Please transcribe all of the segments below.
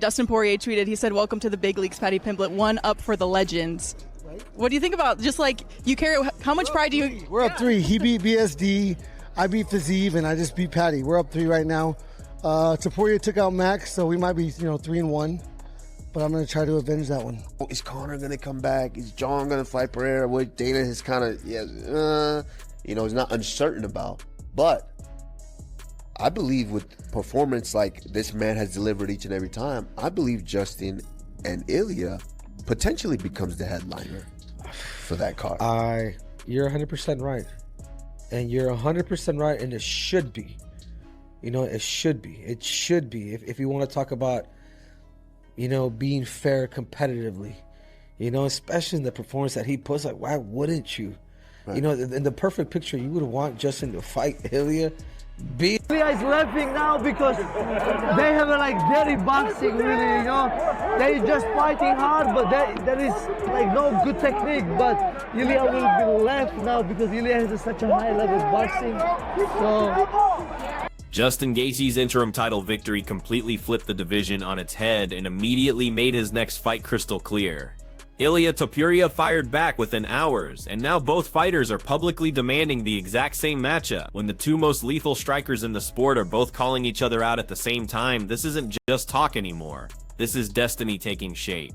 Dustin Poirier tweeted, he said, "Welcome to the big leagues, Paddy Pimblett, one up for the legends." What do you think about just like you carry, how much pride do you? We're up 3. He beat BSD, I beat Fazeev, and I just beat Paddy. We're up 3 right now. Topuria took out Max, so we might be 3-1. But I'm going to try to avenge that one. Is Conor going to come back? Is John going to fight Pereira? What Dana has kind of, is not uncertain about. But I believe with performance like this man has delivered each and every time, I believe Justin and Ilia potentially becomes the headliner for that card. You're 100% right. And you're 100% right, and it should be. It should be. It should be. If you want to talk about, being fair competitively, especially in the performance that he puts, like, why wouldn't you? Right. In the perfect picture, you would want Justin to fight Ilia. Ilia is laughing now because they have dirty boxing, really, They just fighting hard, but there is no good technique. But Ilia will be left now because Ilia has such a high level of boxing. So Justin Gaethje's interim title victory completely flipped the division on its head and immediately made his next fight crystal clear. Ilia Topuria fired back within hours, and now both fighters are publicly demanding the exact same matchup. When the two most lethal strikers in the sport are both calling each other out at the same time, this isn't just talk anymore. This is destiny taking shape.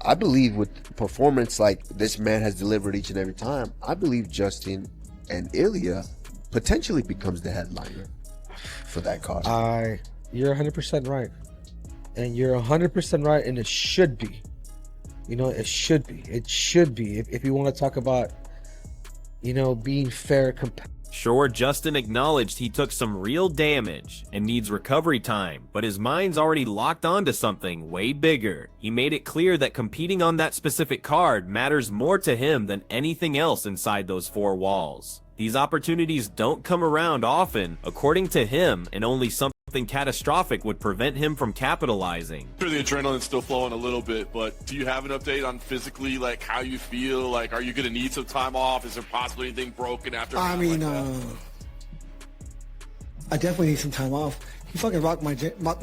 I believe with performance like this man has delivered each and every time, I believe Justin and Ilia potentially becomes the headliner for that card. You're 100% right. And you're 100% right, and it should be. It should be. It should be. If you want to talk about, being fair. Sure, Justin acknowledged he took some real damage and needs recovery time, but his mind's already locked onto something way bigger. He made it clear that competing on that specific card matters more to him than anything else inside those 4 walls. These opportunities don't come around often, according to him, and only something catastrophic would prevent him from capitalizing. Sure, the adrenaline's still flowing a little bit, but do you have an update on physically, how you feel? Are you going to need some time off? Is there possibly anything broken after? I definitely need some time off. He fucking rocked my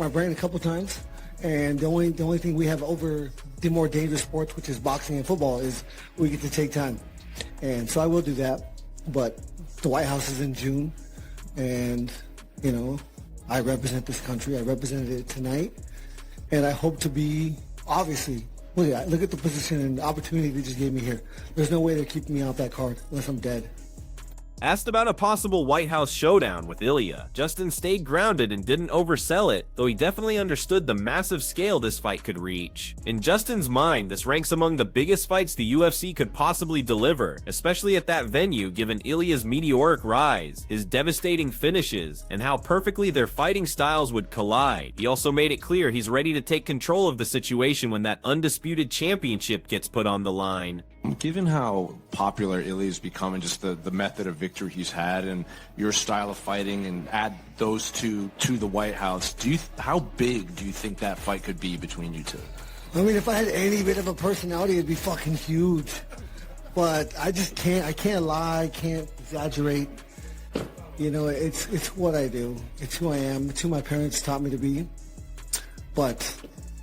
brain a couple times, and the only thing we have over the more dangerous sports, which is boxing and football, is we get to take time, and so I will do that. But the White House is in June, and I represent this country. I represented it tonight, and I hope to be, obviously, look at the position and the opportunity they just gave me here. There's no way they're keeping me off that card unless I'm dead. Asked about a possible White House showdown with Ilia, Justin stayed grounded and didn't oversell it, though he definitely understood the massive scale this fight could reach. In Justin's mind, this ranks among the biggest fights the UFC could possibly deliver, especially at that venue given Ilia's meteoric rise, his devastating finishes, and how perfectly their fighting styles would collide. He also made it clear he's ready to take control of the situation when that undisputed championship gets put on the line. Given how popular Ilia's become and just the method of victory he's had and your style of fighting, and add those two to the White House, how big do you think that fight could be between you two? If I had any bit of a personality, it'd be fucking huge. But I just can't. I can't lie. I can't exaggerate. It's what I do. It's who I am. It's who my parents taught me to be. But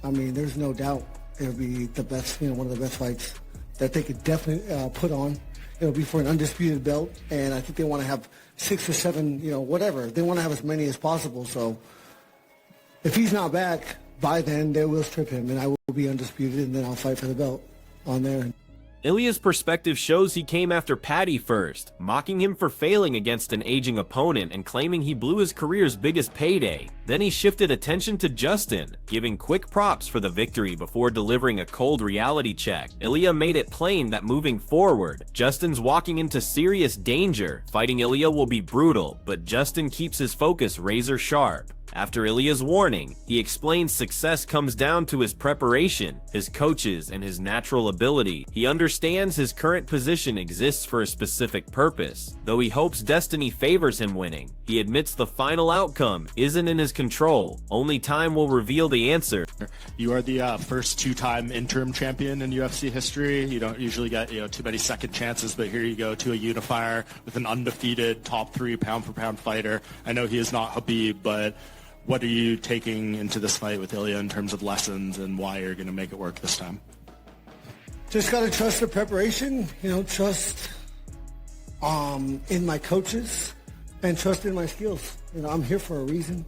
there's no doubt it'll be the best. One of the best fights that they could definitely put on. It'll be for an undisputed belt, and I think they want to have 6 or 7, whatever. They want to have as many as possible. So if he's not back by then, they will strip him, and I will be undisputed, and then I'll fight for the belt on there. Ilia's perspective shows he came after Paddy first, mocking him for failing against an aging opponent and claiming he blew his career's biggest payday. Then he shifted attention to Justin, giving quick props for the victory before delivering a cold reality check. Ilia made it plain that moving forward, Justin's walking into serious danger. Fighting Ilia will be brutal, but Justin keeps his focus razor sharp. After Ilia's warning, he explains success comes down to his preparation, his coaches, and his natural ability. He understands his current position exists for a specific purpose. Though he hopes destiny favors him winning, he admits the final outcome isn't in his control. Only time will reveal the answer. You are the first 2-time interim champion in UFC history. You don't usually get too many second chances, but here you go to a unifier with an undefeated top 3 pound-for-pound fighter. I know he is not Khabib, but What are you taking into this fight with Ilia in terms of lessons and why you're going to make it work this time? Just got to trust the preparation, trust in my coaches and trust in my skills. I'm here for a reason.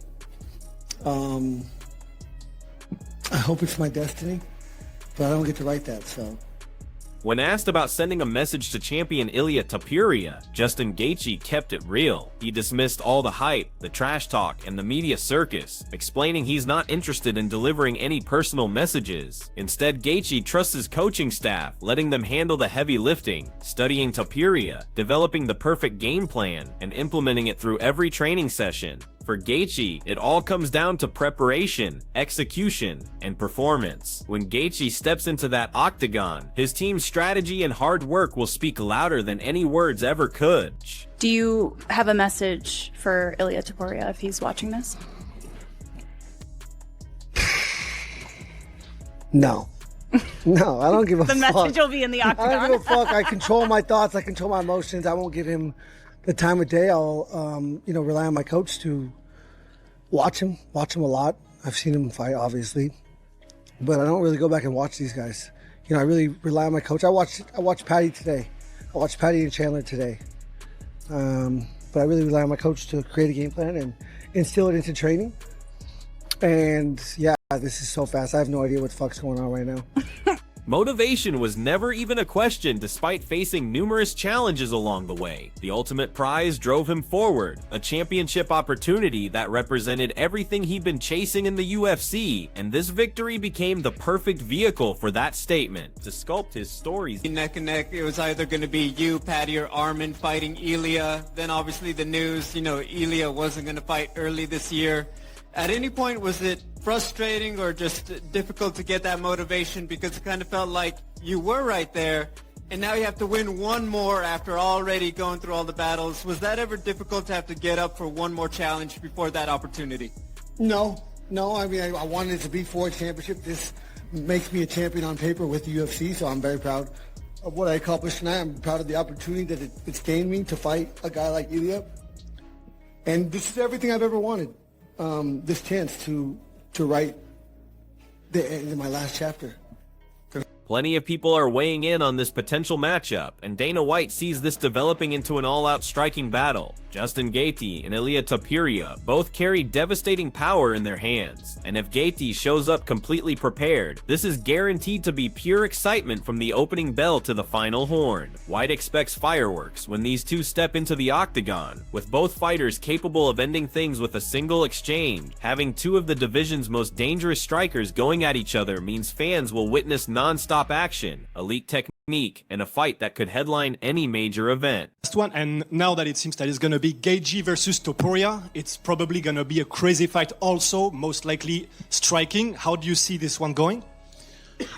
I hope it's my destiny, but I don't get to write that, so. When asked about sending a message to champion Ilia Topuria, Justin Gaethje kept it real. He dismissed all the hype, the trash talk, and the media circus, explaining he's not interested in delivering any personal messages. Instead, Gaethje trusts his coaching staff, letting them handle the heavy lifting, studying Topuria, developing the perfect game plan, and implementing it through every training session. For Gaethje, it all comes down to preparation, execution, and performance. When Gaethje steps into that octagon, his team's strategy and hard work will speak louder than any words ever could. Do you have a message for Ilia Topuria if he's watching this? No. No, I don't give a The fuck. message will be in the octagon. I don't give a fuck. I control my thoughts. I control my emotions. I won't give him the time of day. I'll, rely on my coach to watch him a lot. I've seen him fight, obviously, but I don't really go back and watch these guys. I really rely on my coach. I watched Paddy today. I watched Paddy and Chandler today. But I really rely on my coach to create a game plan and instill it into training. And yeah, this is so fast. I have no idea what the fuck's going on right now. Motivation was never even a question despite facing numerous challenges along the way. The ultimate prize drove him forward, a championship opportunity that represented everything he'd been chasing in the UFC, and this victory became the perfect vehicle for that statement. To sculpt his stories neck and neck, it was either going to be you, Paddy, or Armin fighting Ilia. Then obviously the news, Ilia wasn't going to fight early this year. At any point, was it frustrating or just difficult to get that motivation, because it kind of felt like you were right there and now you have to win one more after already going through all the battles? Was that ever difficult to have to get up for one more challenge before that opportunity? No. I mean, I wanted it to be for a championship. This makes me a champion on paper with the UFC, so I'm very proud of what I accomplished tonight. I'm proud of the opportunity that it's gained me to fight a guy like Ilia. And this is everything I've ever wanted. This chance to write the end of my last chapter. Plenty of people are weighing in on this potential matchup, and Dana White sees this developing into an all-out striking battle. Justin Gaethje and Ilia Topuria both carry devastating power in their hands, and if Gaethje shows up completely prepared, this is guaranteed to be pure excitement from the opening bell to the final horn. White expects fireworks when these two step into the octagon, with both fighters capable of ending things with a single exchange. Having two of the division's most dangerous strikers going at each other means fans will witness non-stop action, elite technique, and a fight that could headline any major event. Last one, and now that it seems that it's going to be Gaethje versus Topuria, it's probably going to be a crazy fight also, most likely striking. How do you see this one going?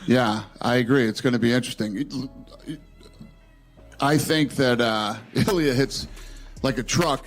Yeah, I agree. It's going to be interesting. I think that Ilia hits like a truck,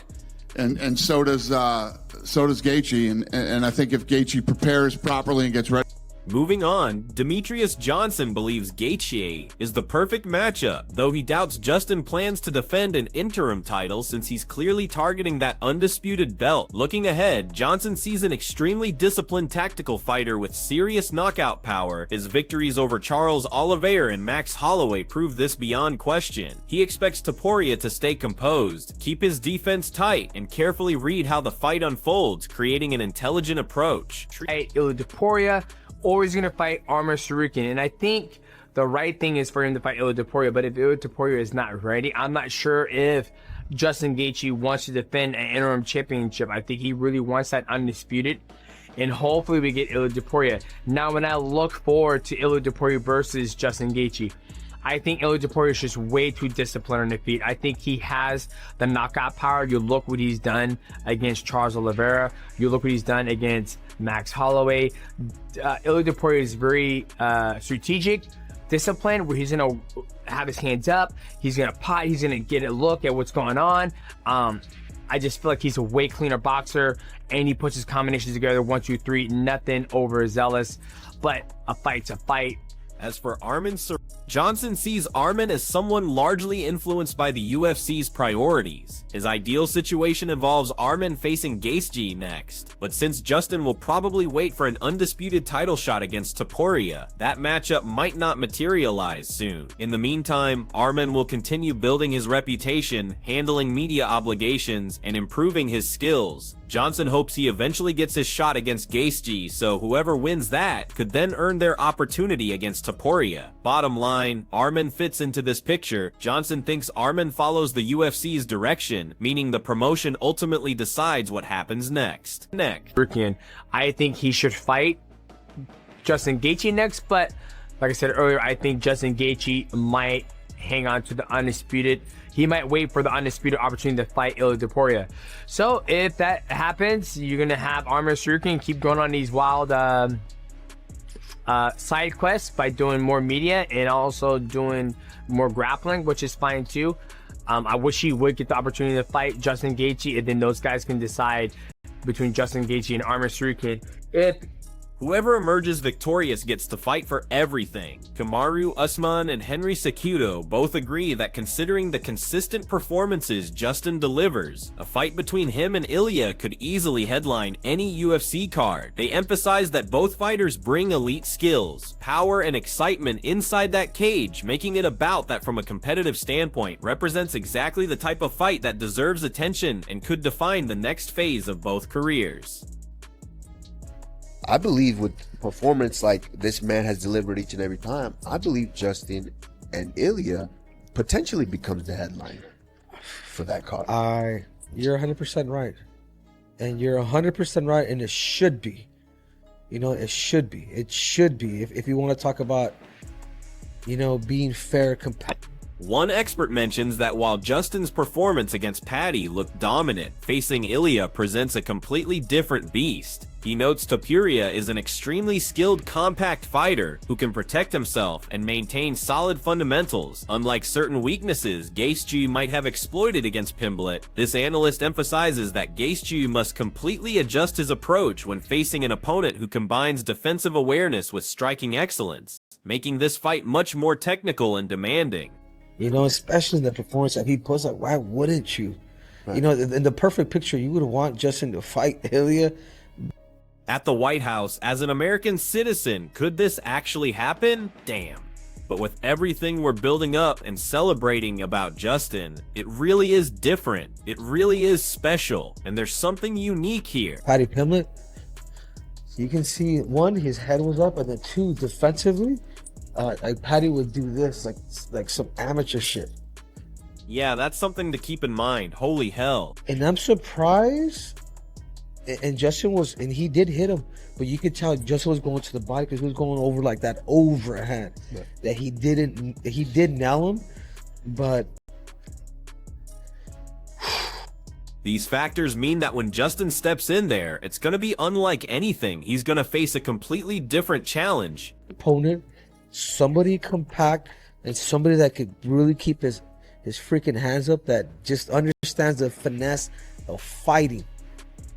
and so does Gaethje, and I think if Gaethje prepares properly and gets ready. Moving on, Demetrius Johnson believes Gaethje is the perfect matchup, though he doubts Justin plans to defend an interim title since he's clearly targeting that undisputed belt. Looking ahead, Johnson sees an extremely disciplined tactical fighter with serious knockout power. His victories over Charles Oliveira and Max Holloway prove this beyond question. He expects Topuria to stay composed, keep his defense tight, and carefully read how the fight unfolds, creating an intelligent approach. Ilia Topuria, or he's going to fight Armor Sarukian. And I think the right thing is for him to fight Ilia Topuria. But if Ilia Topuria is not ready, I'm not sure if Justin Gaethje wants to defend an interim championship. I think he really wants that undisputed. And hopefully we get Ilia Topuria. Now, when I look forward to Ilia Topuria versus Justin Gaethje, I think Ilia Topuria is just way too disciplined on the feet. I think he has the knockout power. You look what he's done against Charles Oliveira. You look what he's done against Max Holloway. Ilia Topuria is very strategic, disciplined, where he's going to have his hands up. He's going to pot. He's going to get a look at what's going on. I just feel like he's a way cleaner boxer, and he puts his combinations together, 1, 2, 3, nothing overzealous. But a fight's a fight. As for Armin, Johnson sees Armin as someone largely influenced by the UFC's priorities. His ideal situation involves Armin facing Gaethje next, but since Justin will probably wait for an undisputed title shot against Topuria, that matchup might not materialize soon. In the meantime, Armin will continue building his reputation, handling media obligations, and improving his skills. Johnson hopes he eventually gets his shot against Gaethje, so whoever wins that could then earn their opportunity against Topuria. Bottom line, Armin fits into this picture. Johnson thinks Armin follows the UFC's direction, meaning the promotion ultimately decides what happens next. I think he should fight Justin Gaethje next, but like I said earlier, I think Justin Gaethje might hang on to the undisputed. He might wait for the undisputed opportunity to fight Ilia Topuria. So if that happens, you're gonna have Armin Tsarukyan keep going on these wild side quests by doing more media and also doing more grappling, which is fine too. I wish he would get the opportunity to fight Justin Gaethje, and then those guys can decide between Justin Gaethje and Armin Tsarukyan if whoever emerges victorious gets to fight for everything. Kamaru Usman and Henry Cejudo both agree that considering the consistent performances Justin delivers, a fight between him and Ilia could easily headline any UFC card. They emphasize that both fighters bring elite skills, power, and excitement inside that cage, making it a bout that from a competitive standpoint represents exactly the type of fight that deserves attention and could define the next phase of both careers. I believe with performance like this man has delivered each and every time, I believe Justin and Ilia potentially becomes the headline for that card. You're 100% right. And you're 100% right, and it should be. You know, it should be. It should be. If you want to talk about, you know, being fair, competitive. One expert mentions that while Justin's performance against Paddy looked dominant, facing Ilia presents a completely different beast. He notes Topuria is an extremely skilled compact fighter who can protect himself and maintain solid fundamentals, unlike certain weaknesses Gaethje might have exploited against Pimblett. This analyst emphasizes that Gaethje must completely adjust his approach when facing an opponent who combines defensive awareness with striking excellence, making this fight much more technical and demanding. You know, especially the performance that he puts, like, why wouldn't you? Right. You know, in the perfect picture, you would want Justin to fight Ilia. At the White House, as an American citizen, could this actually happen? Damn. But with everything we're building up and celebrating about Justin, it really is different. It really is special. And there's something unique here. Paddy Pimblett, you can see, one, his head was up, and then two, defensively, like Paddy would do this, like some amateur shit. Yeah, that's something to keep in mind. Holy hell. And I'm surprised. And Justin was, and he did hit him, but you could tell Justin was going to the body because he was going over like that overhand. Yeah. That he did nail him, but. These factors mean that when Justin steps in there, it's going to be unlike anything. He's going to face a completely different challenge. Opponent, somebody compact, and somebody that could really keep his freaking hands up, that just understands the finesse of fighting.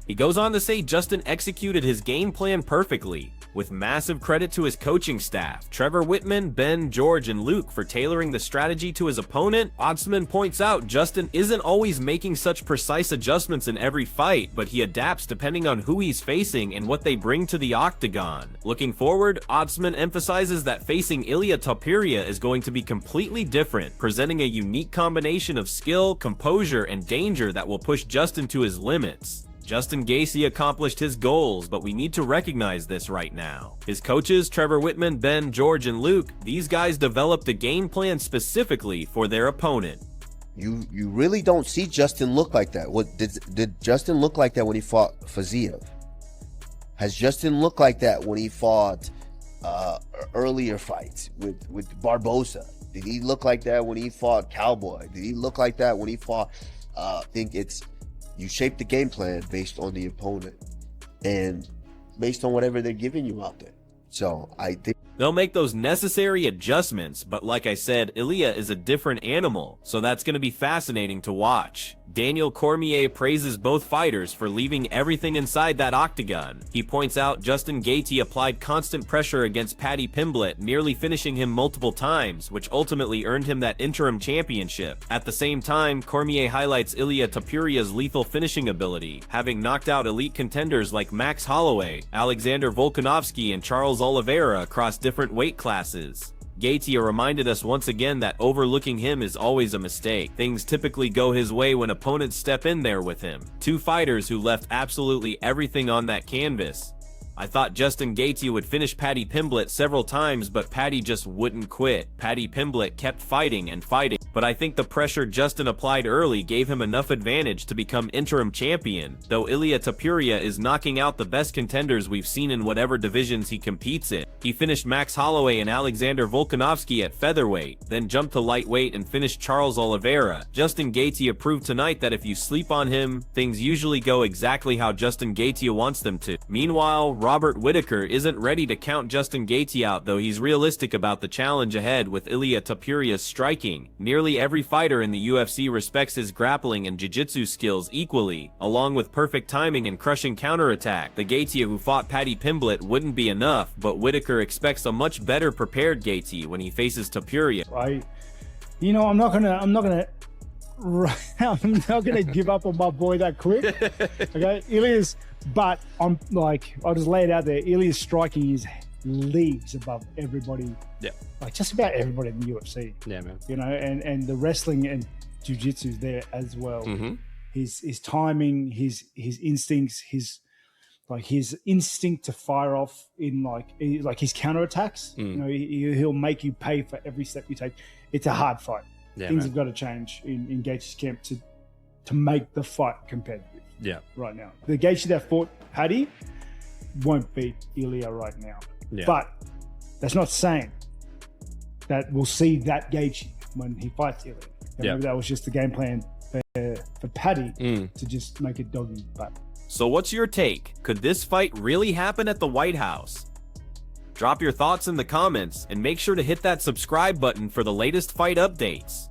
He goes on to say Justin executed his game plan perfectly, with massive credit to his coaching staff, Trevor Whitman, Ben, George, and Luke for tailoring the strategy to his opponent. Oddsman points out Justin isn't always making such precise adjustments in every fight, but he adapts depending on who he's facing and what they bring to the octagon. Looking forward, Oddsman emphasizes that facing Ilia Topuria is going to be completely different, presenting a unique combination of skill, composure, and danger that will push Justin to his limits. Justin Gaethje accomplished his goals, but we need to recognize this right now. His coaches, Trevor Whitman, Ben, George, and Luke, these guys developed a game plan specifically for their opponent. You really don't see Justin look like that. What did Justin look like that when he fought Faziev? Has Justin looked like that when he fought earlier fights with Barbosa? Did he look like that when he fought Cowboy? Did he look like that when he fought? I think it's. You shape the game plan based on the opponent and based on whatever they're giving you out there. So I think They'll make those necessary adjustments, but like I said, Ilia is a different animal, so that's going to be fascinating to watch. Daniel Cormier praises both fighters for leaving everything inside that octagon. He points out Justin Gaethje applied constant pressure against Paddy Pimblett, nearly finishing him multiple times, which ultimately earned him that interim championship. At the same time, Cormier highlights Ilia Topuria's lethal finishing ability, having knocked out elite contenders like Max Holloway, Alexander Volkanovski, and Charles Oliveira across different weight classes. Gaethje reminded us once again that overlooking him is always a mistake. Things typically go his way when opponents step in there with him. Two fighters who left absolutely everything on that canvas. I thought Justin Gaethje would finish Paddy Pimblett several times, but Paddy just wouldn't quit. Paddy Pimblett kept fighting and fighting, but I think the pressure Justin applied early gave him enough advantage to become interim champion, though Ilia Topuria is knocking out the best contenders we've seen in whatever divisions he competes in. He finished Max Holloway and Alexander Volkanovski at featherweight, then jumped to lightweight and finished Charles Oliveira. Justin Gaethje proved tonight that if you sleep on him, things usually go exactly how Justin Gaethje wants them to. Meanwhile, Robert Whittaker isn't ready to count Justin Gaethje out, though he's realistic about the challenge ahead with Ilia Topuria's striking. Nearly every fighter in the UFC respects his grappling and jiu-jitsu skills equally, along with perfect timing and crushing counterattack. The Gaethje who fought Paddy Pimblett wouldn't be enough, but Whittaker expects a much better prepared Gaethje when he faces Topuria. I'm not gonna give up on my boy that quick. Okay, Ilia's, but I'll just lay it out there. Ilia's striking is leagues above everybody. Yeah, like just about everybody in the UFC. Yeah, man. And the wrestling and jiu-jitsu is there as well. Mm-hmm. His timing, his instincts, his instinct to fire off in his counterattacks. He'll make you pay for every step you take. It's a hard fight. Yeah, Things man. have got to change in Gaethje's camp to make the fight competitive. Yeah. Right now, the Gaethje that fought Paddy won't beat Ilia right now. Yeah. But that's not saying that we'll see that Gaethje when he fights Ilia. Maybe that was just the game plan for Paddy to just make it doggy. But so what's your take? Could this fight really happen at the White House? Drop your thoughts in the comments and make sure to hit that subscribe button for the latest fight updates.